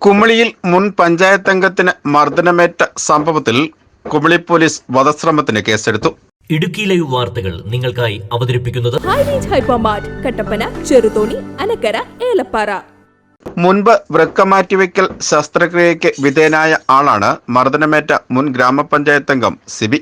കുമളിയിൽ മുൻ പഞ്ചായത്ത് അംഗത്തിന് മർദ്ദനമേറ്റ സംഭവത്തിൽ കുമളി പോലീസ് വധശ്രമത്തിന് കേസെടുത്തു. ഇടുക്കി ലൈവ് വാർത്തകൾ നിങ്ങൾക്കായി അവതരിപ്പിക്കുന്നത് ഹൈറേഞ്ച് ഹൈപ്പർമാർട്ട്, കട്ടപ്പന, ചെറുതോണി, അനക്കര, ഏലപ്പാറ. മുൻപ് വൃക്ക മാറ്റിവെക്കൽ ശസ്ത്രക്രിയയ്ക്ക് വിധേയനായ ആളാണ് മർദ്ദനമേറ്റ മുൻ ഗ്രാമപഞ്ചായത്ത് അംഗം സിബി.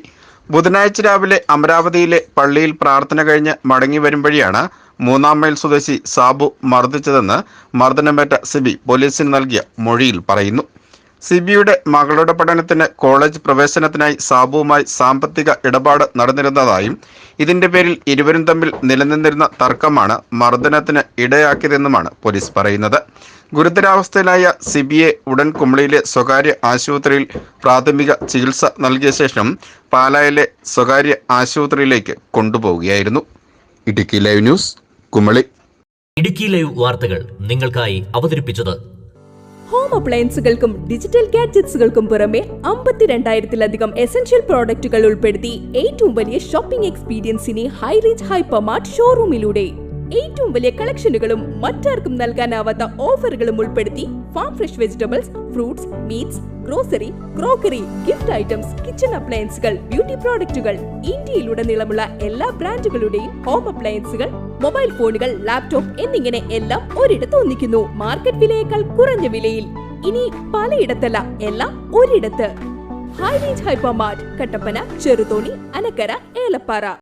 ബുധനാഴ്ച രാവിലെ അമരാവതിയിലെ പള്ളിയിൽ പ്രാർത്ഥന കഴിഞ്ഞ് മടങ്ങി വരും വഴിയാണ് 3 മൈൽ സ്വദേശി സാബു മർദ്ദിച്ചതെന്ന് മർദ്ദനമേറ്റ സിബി പോലീസിന് നൽകിയ മൊഴിയിൽ പറയുന്നു. സിബിയുടെ മകളുടെ പഠനത്തിന് കോളേജ് പ്രവേശനത്തിനായി സാബുവുമായി സാമ്പത്തിക ഇടപാട് നടന്നിരുന്നതായും ഇതിന്റെ പേരിൽ ഇരുവരും തമ്മിൽ നിലനിന്നിരുന്ന തർക്കമാണ് മർദ്ദനത്തിന് ഇടയാക്കിയതെന്നുമാണ് പോലീസ് പറയുന്നത്. ഗുരുതരാവസ്ഥയിലായ സിബിയെ ഉടൻ കുമളിയിലെ സ്വകാര്യ ആശുപത്രിയിൽ പ്രാഥമിക ചികിത്സ നൽകിയ ശേഷം പാലായിലെ സ്വകാര്യ ആശുപത്രിയിലേക്ക് കൊണ്ടുപോവുകയായിരുന്നു. Idukki live news, Kumily. Idukki live വാർത്തകൾ നിങ്ങൾക്കായി അവതരിപ്പിച്ചത് ഹോം അപ്ലയൻസുകൾക്കും ഡിജിറ്റൽ ഗാഡ്ജറ്റ്സുകൾക്കും പുറമെ 52,000-ലധികം എസൻഷ്യൽ പ്രോഡക്റ്റുകൾ ഉൾപ്പെടുത്തി ഏറ്റവും വലിയ ഷോപ്പിംഗ് എക്സ്പീരിയൻസിനെ ഹൈറേഞ്ച് ഹൈപ്പർമാർട്ട് ഷോറൂമിലൂടെ ഏറ്റവും വലിയ കളക്ഷനുകളും മറ്റാർക്കും നൽകാനാവാത്ത ഓഫറുകളും ഉൾപ്പെടുത്തി farm fresh vegetables, fruits, meats, grocery, crockery, gift items, kitchen അപ്ലയൻസുകൾ, ബ്യൂട്ടി പ്രോഡക്റ്റുകൾ, ഇന്ത്യയിലുടനീളമുള്ള എല്ലാ ബ്രാൻഡുകളുടെയും ഹോം അപ്ലയൻസുകൾ, മൊബൈൽ ഫോണുകൾ, ലാപ്ടോപ്പ് എന്നിങ്ങനെ എല്ലാം ഒരിടത്ത് ഒന്നിക്കുന്നു. മാർക്കറ്റ് വിലയേക്കാൾ കുറഞ്ഞ വിലയിൽ. ഇനി പലയിടത്തല്ല, എല്ലാം ഒരിടത്ത്. High range hypermart, Kattappana, Cheruthoni, Anakkara, Elappara.